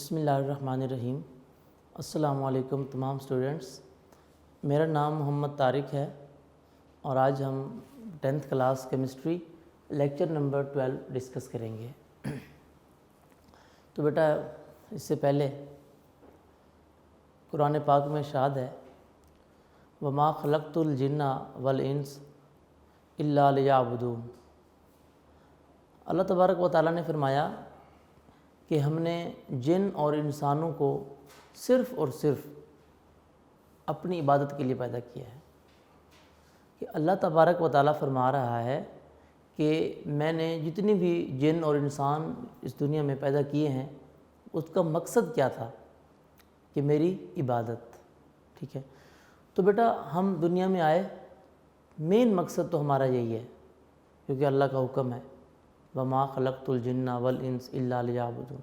बिस्मिल्लाहिर्रहमानिर्रहीम। अस्सलामु अलैकुम तमाम स्टूडेंट्स। मेरा नाम मोहम्मद तारिक है और आज हम 10th class chemistry lecture number 12 discuss करेंगे। तो बेटा, इससे पहले कुरान पाक में इरशाद है, वमा खलक़तुल जिन्ना वल इंस इल्ला लियअबुदून। अल्लाह तबारक व तआला ने फरमाया कि हमने जिन और इंसानों को सिर्फ़ और सिर्फ अपनी इबादत के लिए पैदा किया है। कि अल्लाह तबारक व तआला फरमा रहा है कि मैंने जितनी भी जिन और इंसान इस दुनिया में पैदा किए हैं, उसका मकसद क्या था कि मेरी इबादत। ठीक है, तो बेटा हम दुनिया में आए, मेन मकसद तो हमारा यही है, क्योंकि अल्लाह का हुक्म है, वमा खलक़तुल जिन्ना वल इंस इल्ला लियअबुदून,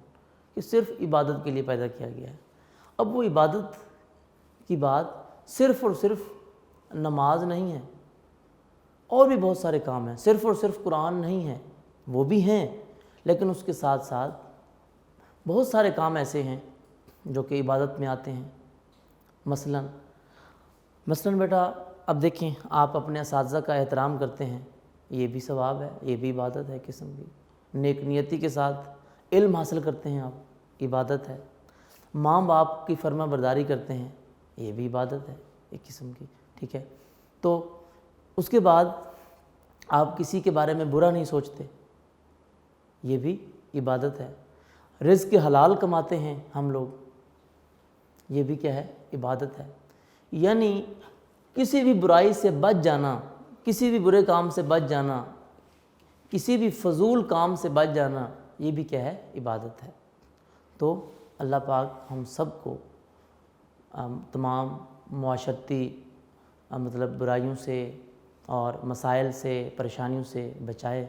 कि सिर्फ़ इबादत के लिए पैदा किया गया है। अब वो इबादत की बात सिर्फ़ और सिर्फ नमाज नहीं है, और भी बहुत सारे काम हैं। सिर्फ़ और सिर्फ कुरान नहीं है, वो भी हैं, लेकिन उसके साथ साथ बहुत सारे काम ऐसे हैं जो कि इबादत में आते हैं। मसलन बेटा, अब देखें, आप अपने असातिज़ा का एहतराम करते हैं, ये भी सवाब है, ये भी इबादत है किस्म की। नेक नियति के साथ इल्म हासिल करते हैं आप, इबादत है। माँ बाप की फर्मा बरदारी करते हैं, ये भी इबादत है एक किस्म की। ठीक है, तो उसके बाद आप किसी के बारे में बुरा नहीं सोचते, ये भी इबादत है। रिज़्क़ हलाल कमाते हैं हम लोग, ये भी क्या है, इबादत है। यानी किसी भी बुराई से बच जाना, किसी भी बुरे काम से बच जाना, किसी भी फजूल काम से बच जाना, ये भी क्या है, इबादत है। तो अल्लाह पाक हम सब को तमाम मुआशरती मतलब बुराइयों से और मसाइल से, परेशानियों से बचाए,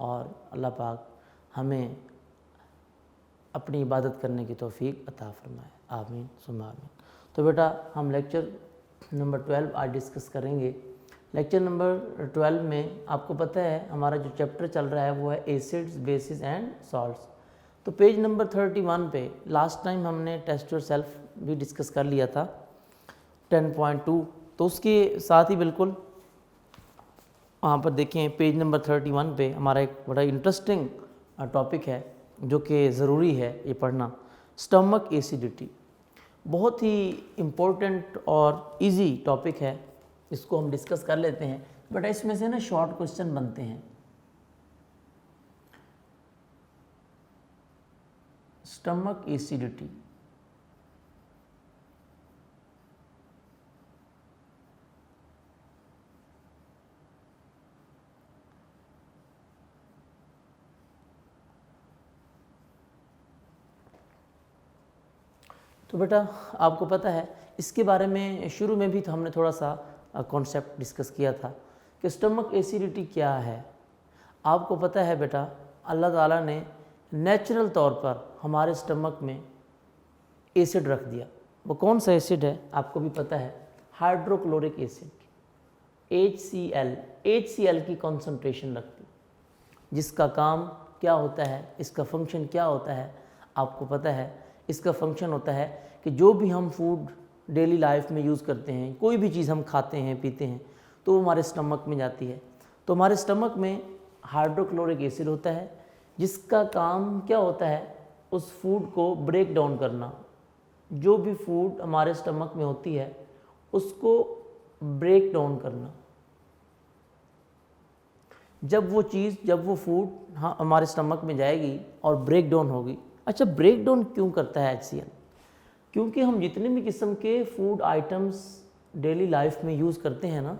और अल्लाह पाक हमें अपनी इबादत करने की तौफीक अता फरमाए। आमीन सुम्मा आमीन। तो बेटा, हम लेक्चर नंबर 12 आज डिस्कस करेंगे। लेक्चर नंबर 12 में आपको पता है हमारा जो चैप्टर चल रहा है वो है एसिड्स, बेसिस एंड सॉल्ट्स। तो पेज नंबर 31 पे लास्ट टाइम हमने टेस्ट योर सेल्फ भी डिस्कस कर लिया था 10.2। तो उसके साथ ही बिल्कुल वहाँ पर देखें, पेज नंबर 31 पे हमारा एक बड़ा इंटरेस्टिंग टॉपिक है जो कि ज़रूरी है ये पढ़ना, स्टमक एसिडिटी। बहुत ही इम्पोर्टेंट और इजी टॉपिक है, इसको हम डिस्कस कर लेते हैं। बेटा, इसमें से ना शॉर्ट क्वेश्चन बनते हैं। स्टमक एसिडिटी, तो बेटा आपको पता है इसके बारे में शुरू में भी तो हमने थोड़ा सा कॉन्सेप्ट डिस्कस किया था कि स्टमक एसिडिटी क्या है। आपको पता है बेटा, अल्लाह ताला ने नेचुरल तौर पर हमारे स्टमक में एसिड रख दिया। वो कौन सा एसिड है आपको भी पता है, हाइड्रोक्लोरिक एसिड, HCl। HCl की कॉन्सेंट्रेशन रखती, जिसका काम क्या होता है, इसका फंक्शन क्या होता है आपको पता है। इसका फंक्शन होता है कि जो भी हम फूड डेली लाइफ में यूज़ करते हैं, कोई भी चीज़ हम खाते हैं पीते हैं, तो वो हमारे स्टमक में जाती है। तो हमारे स्टमक में हाइड्रोक्लोरिक एसिड होता है, जिसका काम क्या होता है, उस फूड को ब्रेक डाउन करना। जो भी फूड हमारे स्टमक में होती है उसको ब्रेक डाउन करना। जब वो फूड हमारे स्टमक में जाएगी और ब्रेक डाउन होगी। अच्छा, ब्रेक डाउन क्यों करता है HCl? क्योंकि हम जितने भी किस्म के फूड आइटम्स डेली लाइफ में यूज़ करते हैं ना,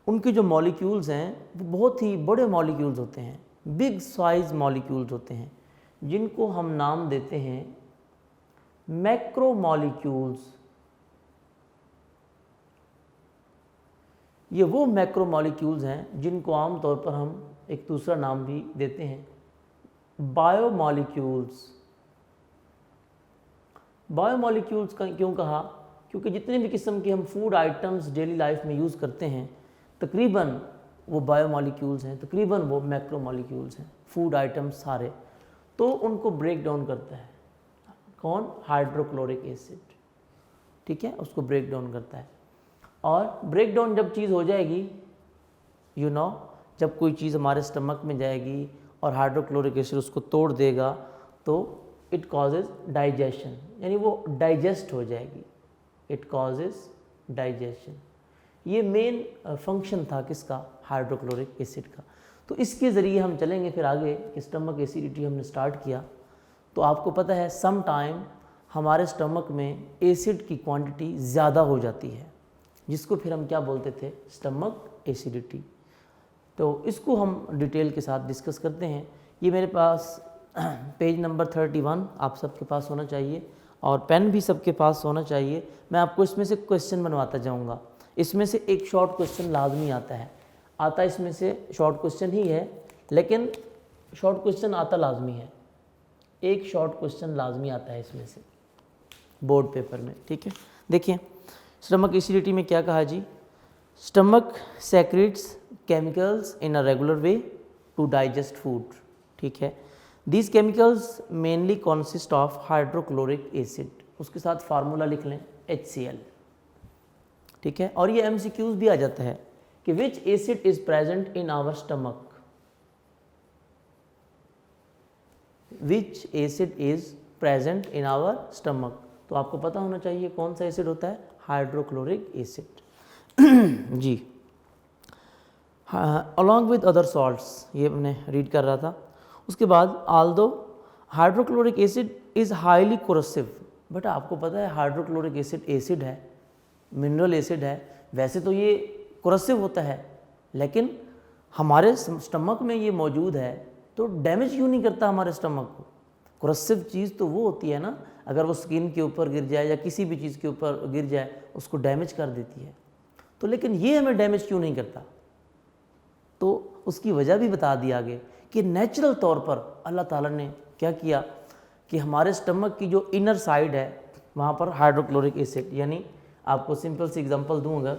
उनके जो मॉलिक्यूल्स हैं वो बहुत ही बड़े मॉलिक्यूल्स होते हैं, बिग साइज मॉलिक्यूल्स होते हैं, जिनको हम नाम देते हैं मैक्रो मॉलिक्यूल्स। ये वो मैक्रो मॉलिक्यूल्स हैं जिनको आमतौर पर हम एक दूसरा नाम भी देते हैं, बायोमॉलिक्यूल्स। बायोमॉलिक्यूल्स का क्यों कहा? क्योंकि जितने भी किस्म के हम फूड आइटम्स डेली लाइफ में यूज़ करते हैं, तकरीबन वो बायोमॉलिक्यूल्स हैं, तकरीबन वो मैक्रोमॉलिक्यूल्स हैं, फूड आइटम्स सारे। तो उनको ब्रेक डाउन करता है, कौन? हाइड्रोक्लोरिक एसिड, ठीक है, उसको ब्रेक डाउन करता है। और ब्रेक डाउन जब चीज़ हो जाएगी, यू नो, जब कोई चीज़ हमारे स्टमक में जाएगी और हाइड्रोक्लोरिक एसिड उसको तोड़ देगा तो इट कॉजेज डाइजेशन, यानी वो डाइजेस्ट हो जाएगी, इट कॉजेज डाइजेशन। ये मेन फंक्शन था किसका? हाइड्रोक्लोरिक एसिड का। तो इसके ज़रिए हम चलेंगे फिर आगे। स्टमक एसिडिटी हमने स्टार्ट किया तो आपको पता है सम टाइम हमारे स्टमक में एसिड की क्वांटिटी ज़्यादा हो जाती है, जिसको फिर हम क्या बोलते थे? Stomach acidity. तो इसको हम डिटेल के साथ डिस्कस करते हैं। ये मेरे पास पेज नंबर 31 आप सबके पास होना चाहिए और पेन भी सबके पास होना चाहिए। मैं आपको इसमें से क्वेश्चन बनवाता जाऊंगा। इसमें से एक शॉर्ट क्वेश्चन लाजमी आता इसमें से शॉर्ट क्वेश्चन ही है, लेकिन शॉर्ट क्वेश्चन आता लाजमी है। एक शॉर्ट क्वेश्चन लाजमी आता है इसमें से बोर्ड पेपर में, ठीक है। देखिए स्टमक एसिडिटी में क्या कहा जी? Stomach secretes chemicals in a regular way to digest food, ठीक है। These chemicals mainly consist of hydrochloric acid, उसके साथ फार्मूला लिख लें HCl, ठीक है। और ये MCQs भी आ जाता है कि which acid is present in our stomach, which acid is present in our stomach. तो आपको पता होना चाहिए कौन सा एसिड होता है? हाइड्रोक्लोरिक एसिड जी। अलॉन्ग विद अदर सॉल्ट्स, ये मैंने रीड कर रहा था। उसके बाद although hydrochloric acid is highly corrosive, but आपको पता है हाइड्रोक्लोरिक एसिड है, मिनरल एसिड है, वैसे तो ये कोरोसिव होता है, लेकिन हमारे स्टमक में ये मौजूद है तो डैमेज क्यों नहीं करता हमारे स्टमक को? कोरोसिव चीज़ तो वो होती है ना, अगर वो स्किन के ऊपर गिर जाए या किसी भी चीज़ के ऊपर गिर जाए उसको डैमेज कर देती है। तो लेकिन ये हमें डैमेज क्यों नहीं करता? तो उसकी वजह भी बता दी आगे कि नेचुरल तौर पर अल्लाह ताला ने क्या किया कि हमारे स्टमक की जो इनर साइड है वहाँ पर हाइड्रोक्लोरिक एसिड, यानी आपको सिंपल सी एग्जांपल दूँ अगर,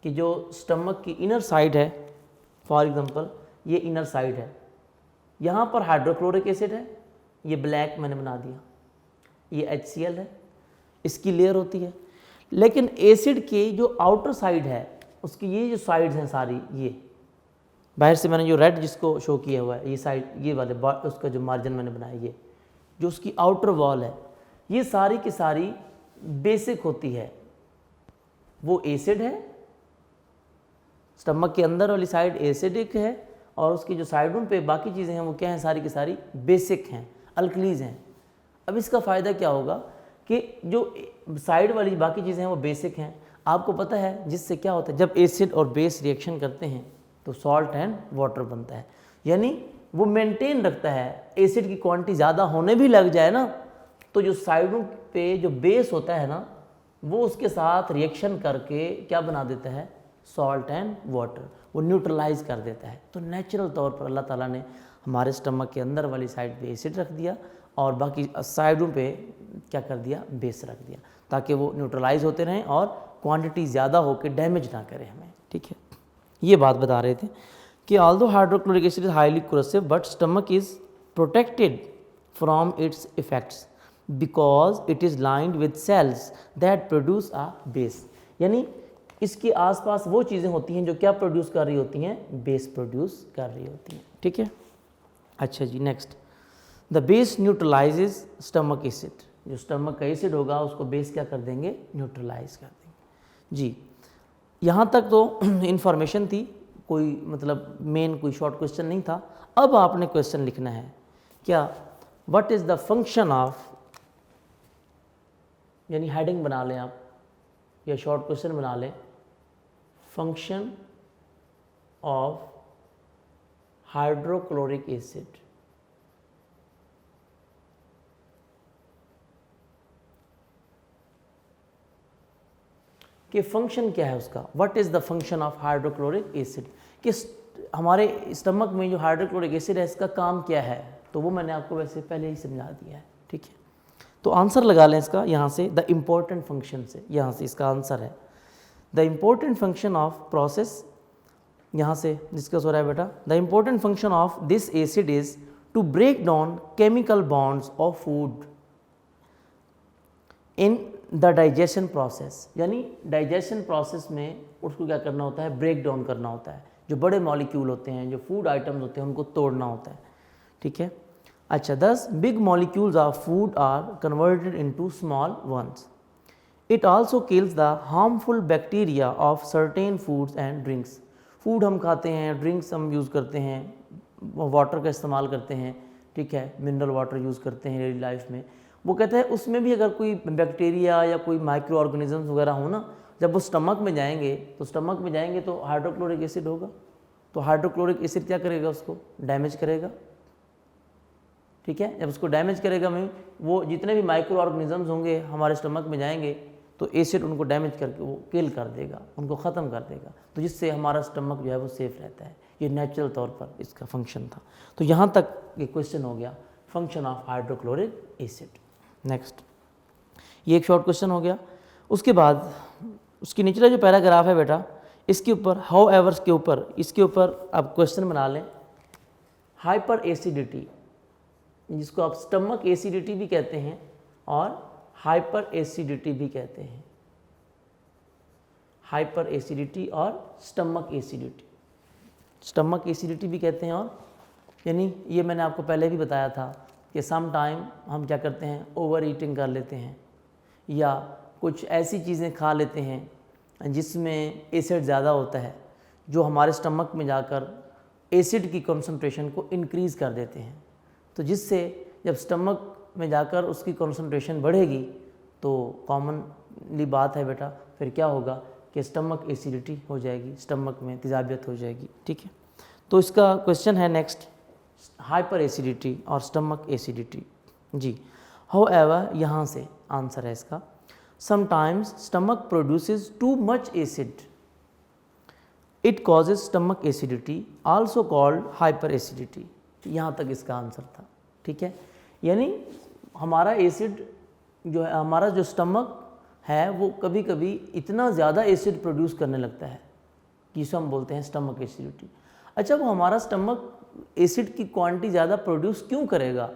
कि जो स्टमक की इनर साइड है, फॉर एग्जांपल ये इनर साइड है, यहाँ पर हाइड्रोक्लोरिक एसिड है, ये ब्लैक मैंने बना दिया, ये HCl है, इसकी लेयर होती है। लेकिन एसिड की जो आउटर साइड है उसकी ये जो साइड्स हैं सारी, ये बाहर से मैंने जो रेड जिसको शो किया हुआ है, ये साइड, ये वाले उसका जो मार्जिन मैंने बनाया, ये जो उसकी आउटर वॉल है, ये सारी की सारी बेसिक होती है, वो एसिड है। स्टमक के अंदर वाली साइड एसिडिक है और उसकी जो साइडों पे बाकी चीज़ें हैं वो क्या हैं? सारी की सारी बेसिक हैं, अल्कलीज हैं। अब इसका फ़ायदा क्या होगा कि जो साइड वाली बाकी चीज़ें हैं वो बेसिक हैं। आपको पता है जिससे क्या होता है, जब एसिड और बेस रिएक्शन करते हैं तो सॉल्ट एंड वाटर बनता है, यानी वो मेंटेन रखता है। एसिड की क्वांटिटी ज़्यादा होने भी लग जाए ना तो जो साइडों पे जो बेस होता है ना वो उसके साथ रिएक्शन करके क्या बना देता है? सॉल्ट एंड वाटर, वो न्यूट्रलाइज कर देता है। तो नेचुरल तौर पर अल्लाह ताला ने हमारे स्टमक के अंदर वाली साइड पे एसिड रख दिया और बाकी साइडों पे क्या कर दिया? बेस रख दिया, ताकि वो न्यूट्रलाइज होते रहें और क्वांटिटी ज़्यादा होकर डैमेज ना करे हमें, ठीक है। ये बात बता रहे थे कि although hydrochloric acid is highly corrosive but stomach is protected from its effects because it is lined with cells that produce a base, यानी इसके आसपास वो चीज़ें होती हैं जो क्या प्रोड्यूस कर रही होती हैं? बेस प्रोड्यूस कर रही होती हैं, ठीक है। अच्छा जी, next, the base neutralises stomach acid, जो स्टमक का एसिड होगा उसको बेस क्या कर देंगे? न्यूट्रलाइज कर देंगे जी। यहाँ तक तो इन्फॉर्मेशन थी, कोई मतलब मेन कोई शॉर्ट क्वेश्चन नहीं था। अब आपने क्वेश्चन लिखना है क्या? What is the function of, यानी हेडिंग बना लें आप या शॉर्ट क्वेश्चन बना लें, फंक्शन ऑफ हाइड्रोक्लोरिक एसिड। कि फंक्शन क्या है उसका? What is the function of hydrochloric acid, कि हमारे स्टमक में जो हाइड्रोक्लोरिक एसिड है इसका काम क्या है? तो वो मैंने आपको वैसे पहले ही समझा दिया है, ठीक है। तो आंसर लगा लें इसका यहाँ से, द इम्पोर्टेंट फंक्शन से, यहाँ से इसका आंसर है the important function of process, यहाँ से डिस्कस हो रहा है बेटा। The important function of this acid is to break down chemical bonds of food in the digestion process, यानी डाइजेशन प्रोसेस में उसको क्या करना होता है, ब्रेक डाउन करना होता है। जो बड़े मॉलिक्यूल होते हैं, जो फूड आइटम्स होते हैं, उनको तोड़ना होता है, ठीक है। अच्छा, 10 big molecules of food are converted into small ones. It also kills the harmful bacteria of certain foods and drinks. Food हम खाते हैं, ड्रिंक्स हम यूज़ करते हैं, वाटर का इस्तेमाल करते हैं, ठीक है, मिनरल वाटर यूज़ करते हैं डेली लाइफ में। वो कहते हैं उसमें भी अगर कोई बैक्टीरिया या कोई माइक्रो ऑर्गेनिजम्स वगैरह हो ना, जब वो स्टमक में जाएंगे तो हाइड्रोक्लोरिक एसिड होगा। तो हाइड्रोक्लोरिक एसिड क्या करेगा, उसको डैमेज करेगा, ठीक है। जब उसको डैमेज करेगा में वो जितने भी माइक्रो ऑर्गेनिजम्स होंगे हमारे स्टमक में जाएंगे तो एसिड उनको डैमेज करके वो किल कर देगा, उनको ख़त्म कर देगा, तो जिससे हमारा स्टमक जो है वो सेफ रहता है। ये नेचुरल तौर पर इसका फंक्शन था। तो यहाँ तक ये क्वेश्चन हो गया, function of hydrochloric acid. Next, ये एक शॉर्ट क्वेश्चन हो गया। उसके बाद उसकी निचला जो पैराग्राफ है बेटा, इसके ऊपर हाउ एवर्स के ऊपर, इसके ऊपर आप क्वेश्चन बना लें। हाइपर एसिडिटी, जिसको आप स्टमक एसिडिटी भी कहते हैं और हाइपर एसिडिटी भी कहते हैं। हाइपर एसिडिटी और स्टमक एसिडिटी, स्टमक एसिडिटी भी कहते हैं। और यानी ये मैंने आपको पहले भी बताया था कि सम टाइम हम क्या करते हैं, ओवर ईटिंग कर लेते हैं या कुछ ऐसी चीज़ें खा लेते हैं जिसमें एसिड ज़्यादा होता है, जो हमारे स्टमक में जाकर एसिड की कंसंट्रेशन को इंक्रीज़ कर देते हैं। तो जिससे जब स्टमक में जाकर उसकी कंसंट्रेशन बढ़ेगी तो कॉमनली बात है बेटा, फिर क्या होगा कि स्टमक एसिडिटी हो जाएगी, स्टमक में तेजाबियत हो जाएगी, ठीक है। तो इसका क्वेश्चन है नेक्स्ट, हाइपर एसिडिटी और स्टमक एसिडिटी जी। हाउएवर, यहाँ से आंसर है इसका, sometimes stomach produces too much acid, it causes stomach acidity also called hyper acidity. यहाँ तक इसका आंसर था, ठीक है। यानी हमारा एसिड जो है, हमारा जो स्टमक है वो कभी कभी इतना ज़्यादा एसिड प्रोड्यूस करने लगता है कि जिसे हम बोलते हैं स्टमक एसिडिटी। अच्छा, वो हमारा स्टमक एसिड की क्वांटिटी ज़्यादा प्रोड्यूस क्यों करेगा?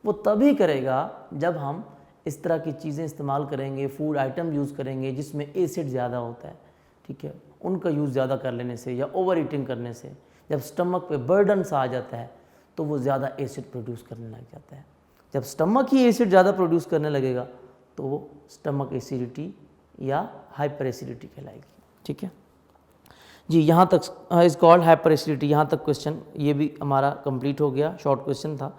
वो तभी करेगा जब हम इस तरह की चीज़ें इस्तेमाल करेंगे, फूड आइटम यूज़ करेंगे जिसमें एसिड ज़्यादा होता है, ठीक है। उनका यूज़ ज़्यादा कर लेने से या ओवर ईटिंग करने से जब स्टमक पे बर्डन सा आ जाता है तो वो ज़्यादा एसिड प्रोड्यूस करने लग जाता है। जब स्टमक ही एसिड ज़्यादा प्रोड्यूस करने लगेगा तो वो स्टमक एसिडिटी या हाइपर एसिडिटी कहलाएगी, ठीक है जी। यहाँ तक इज कॉल्ड हाइपर एसिडिटी। यहाँ तक क्वेश्चन ये भी हमारा कंप्लीट हो गया, शॉर्ट क्वेश्चन था।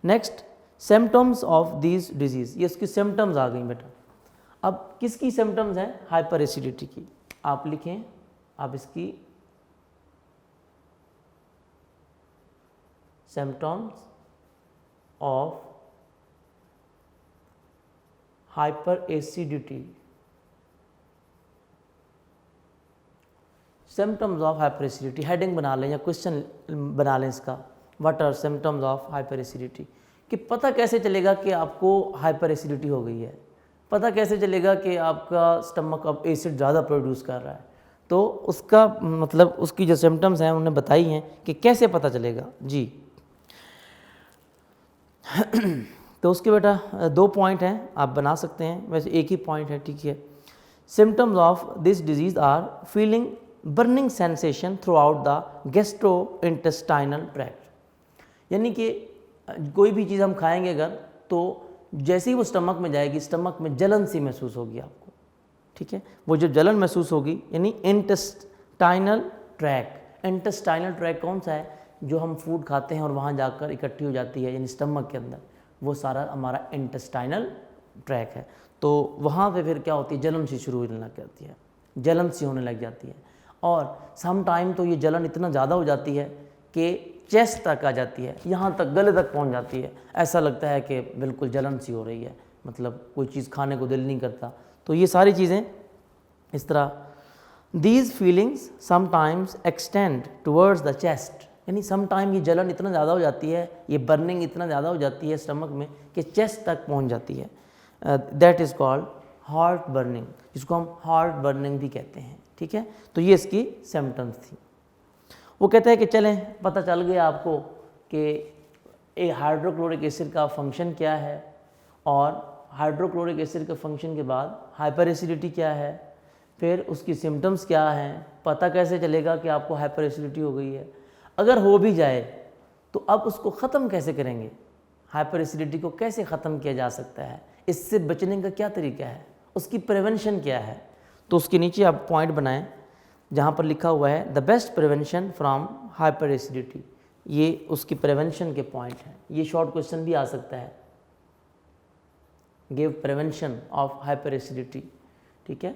Next, symptoms of this disease, ये इसकी सिम्टम्स आ गई बेटा। अब किसकी सिम्टम्स हैं? हाइपर एसिडिटी की। आप लिखें, आप इसकी symptoms of hyper acidity, symptoms of hyper acidity heading बना लें या क्वेश्चन बना लें इसका, what are symptoms of hyper acidity. कि पता कैसे चलेगा कि आपको हाइपर एसिडिटी हो गई है, पता कैसे चलेगा कि आपका स्टमक अब एसिड ज़्यादा प्रोड्यूस कर रहा है। तो उसका मतलब उसकी जो सिम्टम्स हैं उन्होंने बताई हैं कि कैसे पता चलेगा जी। तो उसके बेटा 2 पॉइंट हैं, आप बना सकते हैं, वैसे एक ही पॉइंट है, ठीक है। Symptoms of this disease are feeling burning sensation throughout the gastrointestinal tract. यानी कि कोई भी चीज़ हम खाएंगे अगर, तो जैसे ही वो स्टमक में जाएगी, स्टमक में जलन सी महसूस होगी आपको, ठीक है। वो जो जलन महसूस होगी यानी इंटेस्टाइनल ट्रैक्ट। इंटेस्टाइनल ट्रैक्ट कौन सा है? जो हम फूड खाते हैं और वहाँ जाकर इकट्ठी हो जाती है, यानी स्टमक के अंदर, वो सारा हमारा इंटेस्टाइनल ट्रैक है। तो वहाँ पे फिर क्या होती है, जलन सी शुरू होने लग जाती है, जलन सी होने लग जाती है। और सम टाइम तो ये जलन इतना ज़्यादा हो जाती है कि चेस्ट तक आ जाती है, यहाँ तक गले तक पहुँच जाती है। ऐसा लगता है कि बिल्कुल जलन सी हो रही है, मतलब कोई चीज़ खाने को दिल नहीं करता। तो ये सारी चीज़ें इस तरह, these feelings sometimes extend towards the chest. यानी सम टाइम ये जलन इतना ज़्यादा हो जाती है, ये बर्निंग इतना ज़्यादा हो जाती है स्टमक में कि चेस्ट तक पहुंच जाती है। That is called heart burning, जिसको हम हार्ट बर्निंग भी कहते हैं, ठीक है। तो ये इसकी सिम्टम्स थी। वो कहते हैं कि चलें, पता चल गया आपको कि हाइड्रोक्लोरिक एसिड का फंक्शन क्या है और हाइड्रोक्लोरिक एसिड के फंक्शन के बाद हाइपर एसिडिटी क्या है, फिर उसकी सिम्टम्स क्या हैं, पता कैसे चलेगा कि आपको हाइपर एसिडिटी हो गई है, अगर हो भी जाए तो अब उसको ख़त्म कैसे करेंगे, हाइपर एसिडिटी को कैसे ख़त्म किया जा सकता है, इससे बचने का क्या तरीका है, उसकी प्रिवेंशन क्या है। तो उसके नीचे आप पॉइंट बनाएं जहाँ पर लिखा हुआ है the best prevention from hyper acidity, ये उसकी प्रिवेंशन के पॉइंट हैं। ये शॉर्ट क्वेश्चन भी आ सकता है, give prevention of hyper acidity, ठीक है,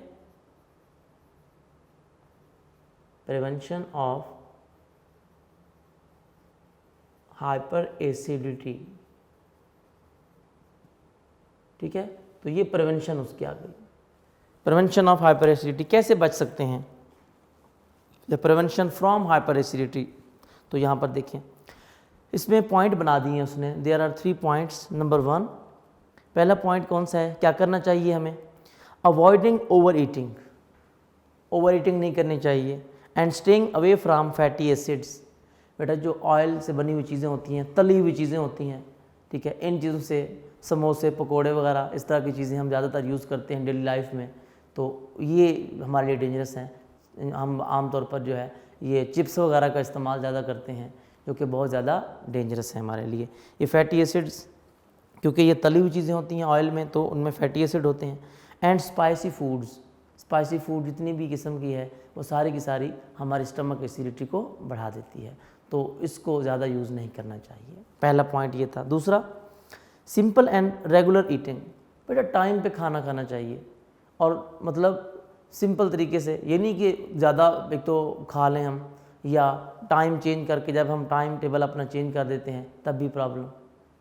प्रिवेंशन ऑफ हाइपर एसिडिटी, ठीक है। तो ये प्रिवेंशन उसकी आ गई, प्रिवेंशन ऑफ हाइपर एसिडिटी, कैसे बच सकते हैं, the prevention from hyper acidity. तो यहाँ पर देखें इसमें पॉइंट बना दिए उसने, देयर आर 3 पॉइंट्स। नंबर 1, पहला पॉइंट कौन सा है, क्या करना चाहिए हमें, avoiding over eating, over eating नहीं करनी चाहिए, and staying away from fatty acids. बेटा जो ऑयल से बनी हुई चीज़ें होती हैं, तली हुई चीज़ें होती हैं, ठीक है, इन चीज़ों से, समोसे पकोड़े वगैरह इस तरह की चीज़ें हम ज़्यादातर यूज़ करते हैं डेली लाइफ में, तो ये हमारे लिए डेंजरस हैं। हम आमतौर पर जो है ये चिप्स वगैरह का इस्तेमाल ज़्यादा करते हैं जो कि बहुत ज़्यादा डेंजरस है हमारे लिए। ये फैटी एसिड्स, क्योंकि ये तली हुई चीज़ें होती हैं ऑयल में तो उनमें फैटी एसिड होते हैं। And spicy foods, spicy food जितनी भी किस्म की है वो सारी की सारी हमारी स्टमक एसिडिटी को बढ़ा देती है, तो इसको ज़्यादा यूज़ नहीं करना चाहिए। पहला पॉइंट ये था। दूसरा, सिंपल एंड रेगुलर ईटिंग, बेटा टाइम पे खाना खाना चाहिए, और मतलब सिंपल तरीके से, ये नहीं कि ज़्यादा एक तो खा लें हम, या टाइम चेंज करके जब हम टाइम टेबल अपना चेंज कर देते हैं तब भी प्रॉब्लम,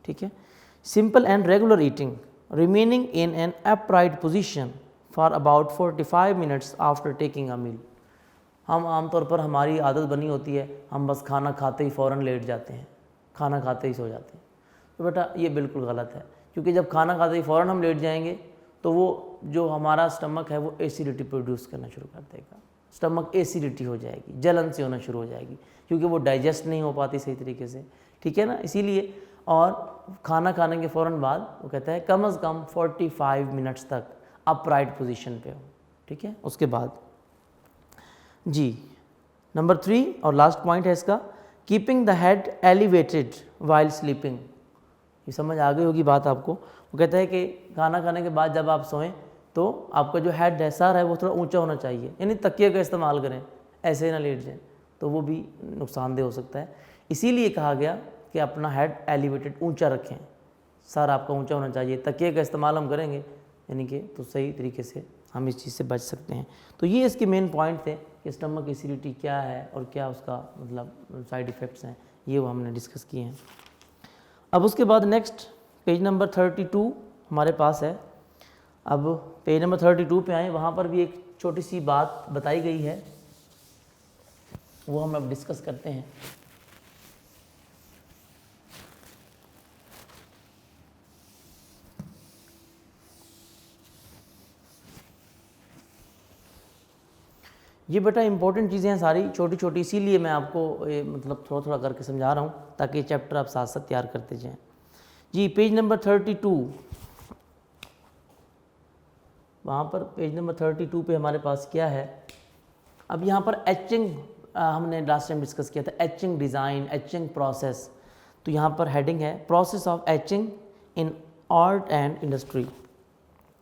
ठीक है। Simple and regular eating, remaining in an upright position for about 45 minutes after taking a meal. हम आमतौर पर हमारी आदत बनी होती है, हम बस खाना खाते ही फ़ौरन लेट जाते हैं, खाना खाते ही सो जाते हैं। तो बेटा ये बिल्कुल गलत है, क्योंकि जब खाना खाते ही फ़ौरन हम लेट जाएंगे तो वो जो हमारा स्टमक है वो एसिडिटी प्रोड्यूस करना शुरू कर देगा, स्टमक एसिडिटी हो जाएगी, जलन से होना शुरू हो जाएगी, क्योंकि वो डाइजेस्ट नहीं हो पाती सही तरीके से, ठीक है ना। इसीलिए, और खाना खाने के फ़ौरन बाद वो कहता है कम से कम 45 मिनट्स तक अपराइट पोजीशन पे हो, ठीक है। उसके बाद जी नंबर 3 और लास्ट पॉइंट है इसका, keeping the head elevated while sleeping. ये समझ आ गई होगी बात आपको। वो कहता है कि खाना खाने के बाद जब आप सोएं तो आपका जो हेड है, सर है, वो थोड़ा ऊंचा होना चाहिए, यानी तकिए का इस्तेमाल करें, ऐसे ना लेट जाएं, तो वो भी नुकसानदेह हो सकता है। इसीलिए कहा गया कि अपना हेड एलिवेटेड, ऊंचा रखें, सर आपका ऊंचा होना चाहिए, तकिए का इस्तेमाल हम करेंगे यानी कि तो सही तरीके से हम इस चीज़ से बच सकते हैं। तो ये इसके मेन पॉइंट थे कि स्टमक एसिडिटी क्या है और क्या उसका मतलब साइड इफ़ेक्ट्स हैं, ये वो हमने डिस्कस किए हैं। अब उसके बाद नेक्स्ट पेज नंबर 32 हमारे पास है। अब पेज नंबर 32 पे आए, वहाँ पर भी एक छोटी सी बात बताई गई है, वो हम अब डिस्कस करते हैं। ये बेटा इंपॉर्टेंट चीज़ें हैं सारी, छोटी छोटी, इसीलिए मैं आपको मतलब थोड़ा थोड़ा करके समझा रहा हूँ ताकि चैप्टर आप साथ साथ तैयार करते जाएं। जी पेज नंबर 32, वहाँ पर पेज नंबर 32 पे हमारे पास क्या है, अब यहाँ पर एचिंग हमने लास्ट टाइम डिस्कस किया था, एचिंग डिज़ाइन, एचिंग प्रोसेस। तो यहाँ पर हेडिंग है process of etching in art and industry,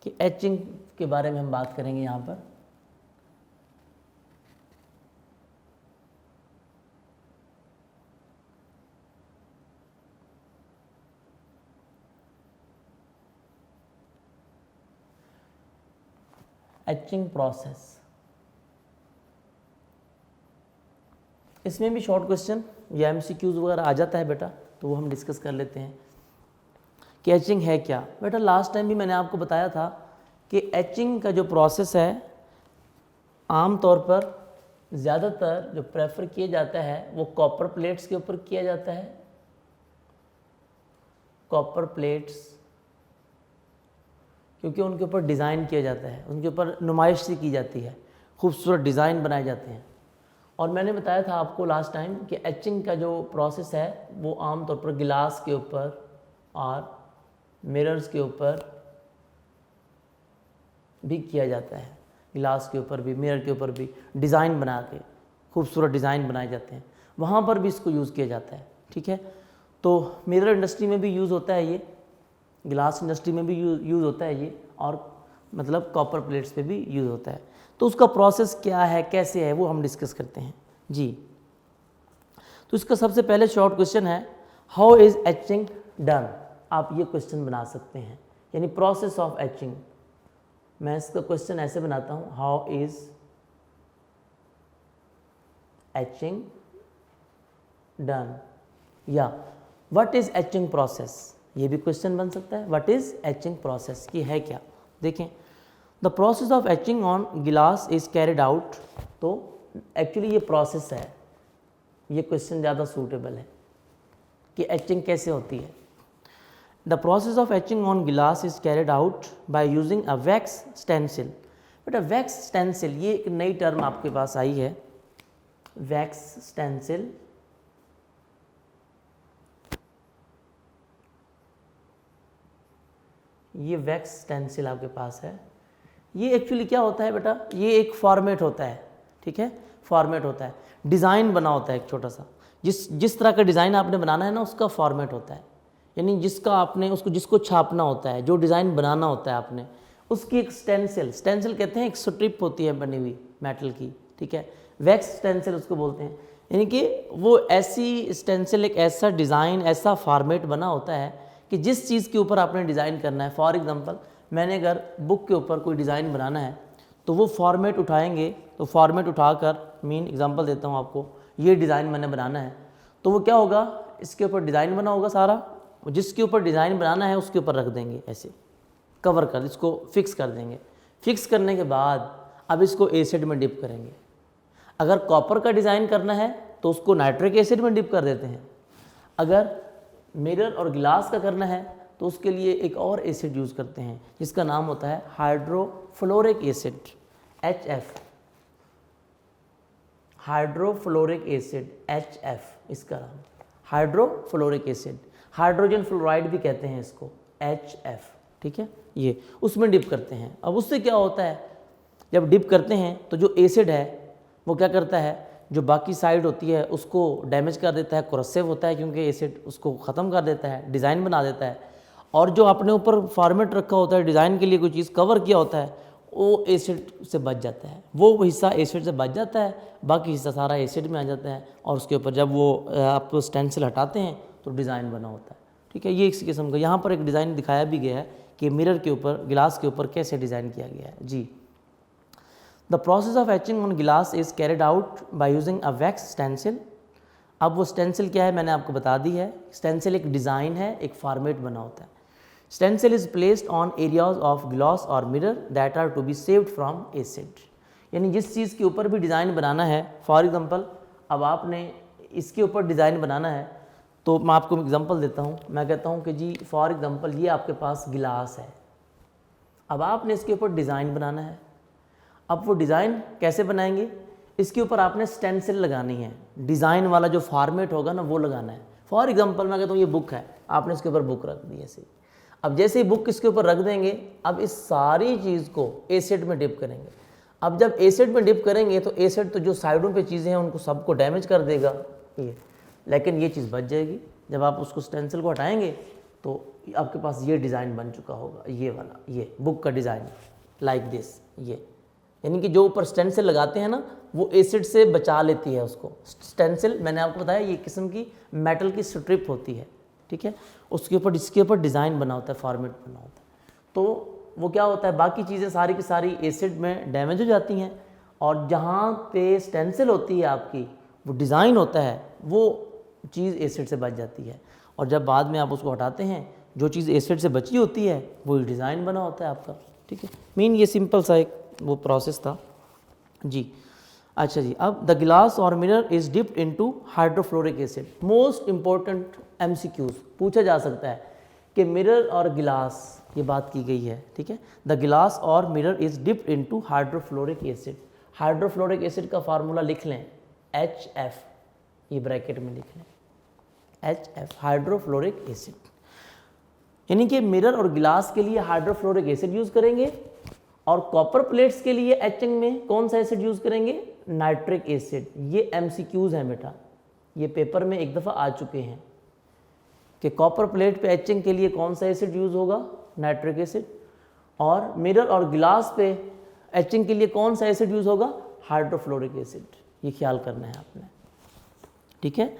कि एचिंग के बारे में हम बात करेंगे यहाँ पर। एचिंग प्रोसेस, इसमें भी शॉर्ट क्वेश्चन या एमसीक्यूज वगैरह आ जाता है बेटा, तो वो हम डिस्कस कर लेते हैं कि एचिंग है क्या। बेटा लास्ट टाइम भी मैंने आपको बताया था कि एचिंग का जो प्रोसेस है आम तौर पर ज़्यादातर जो प्रेफर किया जाता है वो कॉपर प्लेट्स के ऊपर किया जाता है। कॉपर प्लेट्स, क्योंकि उनके ऊपर डिज़ाइन किया जाता है, उनके ऊपर नुमाइश सी की जाती है, खूबसूरत डिज़ाइन बनाए जाते हैं। और मैंने बताया था आपको लास्ट टाइम कि एचिंग का जो प्रोसेस है वो आम तौर पर गिलास के ऊपर और मिरर्स के ऊपर भी किया जाता है, गिलास के ऊपर भी, मिरर के ऊपर भी डिज़ाइन बना के खूबसूरत डिज़ाइन बनाए जाते हैं, वहाँ पर भी इसको यूज़ किया जाता है। ठीक है, तो मिरर इंडस्ट्री में भी यूज़ होता है ये, गिलास इंडस्ट्री में भी यूज़ होता है ये, और मतलब कॉपर प्लेट्स पे भी यूज़ होता है। तो उसका प्रोसेस क्या है, कैसे है, वो हम डिस्कस करते हैं जी। तो इसका सबसे पहले शॉर्ट क्वेश्चन है, हाउ इज़ एचिंग डन। आप ये क्वेश्चन बना सकते हैं, यानी प्रोसेस ऑफ एचिंग। मैं इसका क्वेश्चन ऐसे बनाता हूँ, हाउ इज़ एचिंग डन, या व्हाट इज़ एचिंग प्रोसेस, ये भी क्वेश्चन बन सकता है। व्हाट इज़ एचिंग प्रोसेस, ये है क्या। देखें, the process of etching on glass is carried out. तो एक्चुअली ये प्रोसेस है, ये क्वेश्चन ज़्यादा सूटेबल है कि एचिंग कैसे होती है। The process of etching on glass is carried out by using a wax stencil. बेटा वैक्स स्टेंसिल, ये एक नई टर्म आपके पास आई है, वैक्स स्टेंसिल। ये वैक्स स्टेंसिल आपके पास है। ये एक्चुअली क्या होता है बेटा, ये एक फॉर्मेट होता है। ठीक है, फॉर्मेट होता है, डिज़ाइन बना होता है एक छोटा सा, जिस तरह का डिज़ाइन आपने बनाना है ना, उसका फॉर्मेट होता है, यानी जिसका आपने उसको जिसको छापना होता है, जो डिज़ाइन बनाना होता है आपने, उसकी एक स्टेंसिल कहते हैं, एक स्ट्रिप होती है बनी हुई मेटल की। ठीक है, वैक्स स्टेंसिल उसको बोलते हैं, यानी कि वो ऐसी स्टेंसिल, एक ऐसा डिज़ाइन, ऐसा फॉर्मेट बना होता है कि जिस चीज़ के ऊपर आपने डिज़ाइन करना है। फॉर एग्जांपल, मैंने अगर बुक के ऊपर कोई डिज़ाइन बनाना है तो वो फॉर्मेट उठाएंगे, तो फॉर्मेट उठाकर, मीन एग्जांपल देता हूँ आपको, ये डिज़ाइन मैंने बनाना है, तो वो क्या होगा, इसके ऊपर डिज़ाइन बना होगा सारा, जिसके ऊपर डिज़ाइन बनाना है उसके ऊपर रख देंगे, ऐसे कवर कर, इसको फिक्स कर देंगे। फिक्स करने के बाद अब इसको एसिड में डिप करेंगे। अगर कॉपर का डिज़ाइन करना है तो उसको नाइट्रिक एसिड में डिप कर देते हैं। अगर मिरर और गिलास का करना है तो उसके लिए एक और एसिड यूज़ करते हैं, जिसका नाम होता है hydrofluoric acid, HF, hydrofluoric acid, HF इसका नाम, हाइड्रोफ्लोरिक एसिड। हाइड्रोजन फ्लोराइड भी कहते हैं इसको, HF। ठीक है, ये उसमें डिप करते हैं। अब उससे क्या होता है, जब डिप करते हैं तो जो एसिड है वो क्या करता है, जो बाकी साइड होती है उसको डैमेज कर देता है, कोरसिव होता है, क्योंकि एसिड उसको ख़त्म कर देता है, डिज़ाइन बना देता है। और जो अपने ऊपर फॉर्मेट रखा होता है, डिज़ाइन के लिए कोई चीज़ कवर किया होता है, वो एसिड से बच जाता है, वो हिस्सा एसिड से बच जाता है, बाकी हिस्सा सारा एसिड में आ जाता है। और उसके ऊपर जब वो आप स्टेंसिल हटाते हैं तो डिज़ाइन बना होता है। ठीक है, ये इस किस्म का यहाँ पर एक डिज़ाइन दिखाया भी गया है कि मिरर के ऊपर, गिलास के ऊपर कैसे डिज़ाइन किया गया है जी। The process of etching on glass is carried out by using a wax stencil. अब वो स्टेंसिल क्या है मैंने आपको बता दी है। स्टेंसिल एक डिज़ाइन है, एक फॉर्मेट बना होता है। Stencil is placed on areas of glass और mirror that are to be saved from acid. यानी जिस चीज़ के ऊपर भी डिज़ाइन बनाना है, फॉर एग्जांपल अब आपने इसके ऊपर डिज़ाइन बनाना है, तो मैं आपको एग्जांपल देता हूँ। मैं कहता हूँ कि जी फॉर एग्जांपल ये आपके पास गिलास है, अब आपने इसके ऊपर डिज़ाइन बनाना है। अब वो डिज़ाइन कैसे बनाएंगे, इसके ऊपर आपने स्टेंसिल लगानी है, डिज़ाइन वाला जो फॉर्मेट होगा ना वो लगाना है। फॉर एग्जांपल मैं कहता हूँ ये बुक है, आपने इसके ऊपर बुक रख दी ऐसे। अब जैसे ही बुक इसके ऊपर रख देंगे, अब इस सारी चीज़ को एसिड में डिप करेंगे। अब जब एसिड में डिप करेंगे तो एसिड तो जो साइडों पे चीज़ें हैं उनको सबको डैमेज कर देगा ये, लेकिन ये चीज़ बच जाएगी। जब आप उसको स्टेंसिल को हटाएंगे तो आपके पास ये डिज़ाइन बन चुका होगा, ये वाला, ये बुक का डिज़ाइन लाइक दिस। ये यानी कि जो ऊपर स्टेंसिल लगाते हैं ना वो एसिड से बचा लेती है उसको। स्टेंसिल मैंने आपको बताया ये किस्म की मेटल की स्ट्रिप होती है, ठीक है, उसके ऊपर इसके ऊपर डिज़ाइन बना होता है, फॉर्मेट बना होता है। तो वो क्या होता है, बाकी चीज़ें सारी की सारी एसिड में डैमेज हो जाती हैं, और जहाँ पे स्टेंसिल होती है आपकी, वो डिज़ाइन होता है, वो चीज़ एसिड से बच जाती है। और जब बाद में आप उसको हटाते हैं, जो चीज़ एसिड से बची होती है वो डिज़ाइन बना होता है आपका। ठीक है, मीन ये सिंपल सा एक वो प्रोसेस था जी। अच्छा जी, अब द गिलास और mirror is dipped into hydrofluoric acid. Most important MCQs पूछा जा सकता है कि मिरर और गिलास, ये बात की गई है, ठीक है। द गिलास और mirror is dipped into hydrofluoric acid. Hydrofluoric acid का फार्मूला लिख लें, HF, ये ब्रैकेट में लिख लें, HF, हाइड्रोफ्लोरिक एसिड। यानी कि मिरर और गिलास के लिए हाइड्रोफ्लोरिक एसिड यूज़ करेंगे, और कॉपर प्लेट्स के लिए एचिंग में कौन सा एसिड यूज़ करेंगे? Nitric acid. ये MCQs हैं बेटा, ये पेपर में एक दफ़ा आ चुके हैं कि कॉपर प्लेट पे एचिंग के लिए कौन सा एसिड यूज़ होगा? Nitric acid. और मिरर और गिलास पे एचिंग के लिए कौन सा एसिड यूज़ होगा? Hydrofluoric acid. ये ख्याल करना है आपने, ठीक है।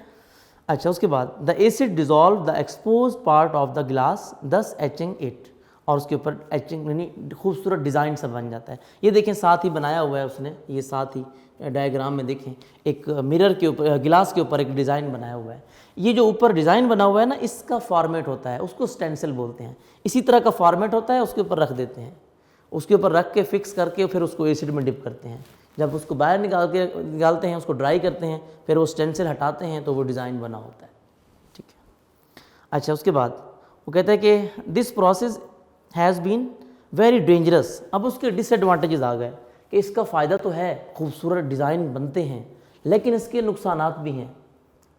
अच्छा, उसके बाद the acid dissolve the expose part of the glass दस एचिंग इट, और उसके ऊपर एचिंग यानी खूबसूरत डिज़ाइन सब बन जाता है। ये देखें साथ ही बनाया हुआ है उसने, ये साथ ही डायग्राम में देखें एक मिरर के ऊपर, गिलास के ऊपर एक डिज़ाइन बनाया हुआ है। ये जो ऊपर डिज़ाइन बना हुआ है ना, इसका फॉर्मेट होता है, उसको स्टेंसिल बोलते हैं। इसी तरह का फॉर्मेट होता है, उसके ऊपर रख देते हैं, उसके ऊपर रख के फिक्स करके फिर उसको एसिड में डिप करते हैं। जब उसको बाहर निकालते हैं, उसको ड्राई करते हैं, फिर वो स्टेंसिल हटाते हैं तो वो डिज़ाइन बना होता है, ठीक है। अच्छा, उसके बाद वो कहते हैं कि this process has been very dangerous. अब उसके डिसएडवांटेजेस आ गए कि इसका फ़ायदा तो है, खूबसूरत डिज़ाइन बनते हैं, लेकिन इसके नुकसानात भी हैं,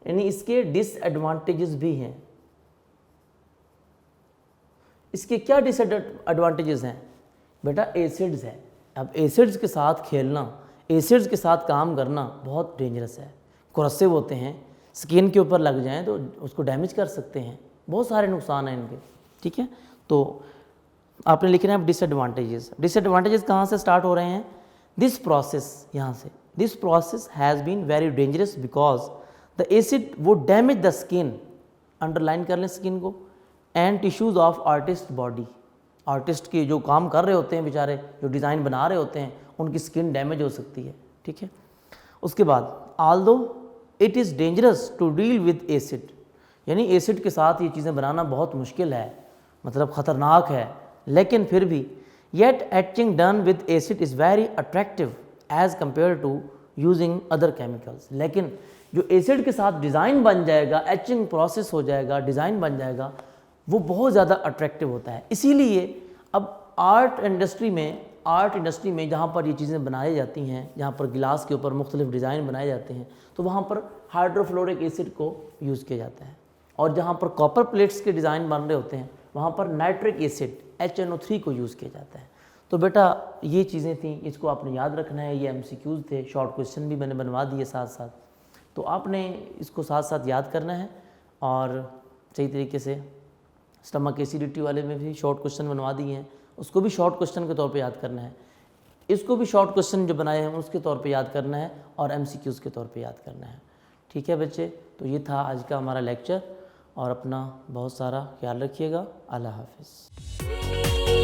यानी इसके डिसएडवांटेजेस भी हैं। इसके क्या डिसएडवांटेजेस हैं बेटा? एसिड्स है। अब एसिड्स के साथ खेलना, एसिड्स के साथ काम करना बहुत डेंजरस है। कोरसिव होते हैं, स्किन के ऊपर लग जाएं तो उसको डैमेज कर सकते हैं, बहुत सारे नुकसान हैं इनके, ठीक है। तो आपने लिखना है डिसएडवांटेजेस। डिसएडवांटेजेस कहाँ से स्टार्ट हो रहे हैं? दिस प्रोसेस, यहाँ से, this process has been very dangerous because the acid वो डैमेज द स्किन, अंडरलाइन कर लें स्किन को, and tissues of artist body. Artist के जो काम कर रहे होते हैं बेचारे, जो डिज़ाइन बना रहे होते हैं, उनकी स्किन डैमेज हो सकती है, ठीक है। उसके बाद although it is dangerous to deal with acid, यानी एसिड के साथ ये चीज़ें बनाना बहुत मुश्किल है, मतलब ख़तरनाक है, लेकिन फिर भी yet etching done with acid is very attractive as compare to using other chemicals. लेकिन जो एसिड के साथ डिज़ाइन बन जाएगा, एचिंग प्रोसेस हो जाएगा, डिज़ाइन बन जाएगा, वो बहुत ज़्यादा अट्रैक्टिव होता है। इसीलिए अब आर्ट इंडस्ट्री में जहाँ पर ये चीज़ें बनाई जाती हैं, जहाँ पर गिलास के ऊपर मुख्तलिफ डिज़ाइन बनाए जाते हैं, तो वहाँ पर हाइड्रोफ्लोरिक एसिड को यूज़ किया जाता है। और जहाँ पर कॉपर प्लेट्स के डिज़ाइन बन रहे होते हैं, वहाँ पर नाइट्रिक एसिड HNO3 को यूज़ किया जाता है। तो बेटा ये चीज़ें थी, इसको आपने याद रखना है। ये MCQs थे, शॉर्ट क्वेश्चन भी मैंने बनवा दिए साथ साथ, तो आपने इसको साथ साथ याद करना है। और सही तरीके से स्टमक एसिडिटी वाले में भी शॉर्ट क्वेश्चन बनवा दिए हैं, उसको भी शॉर्ट क्वेश्चन के तौर पे याद करना है। इसको भी शॉर्ट क्वेश्चन जो बनाए हैं उसके तौर पे याद करना है, और MCQs के तौर पे याद करना है, ठीक है बच्चे। तो ये था आज का हमारा लेक्चर, और अपना बहुत सारा ख्याल रखिएगा। अल्लाह हाफ़िज़।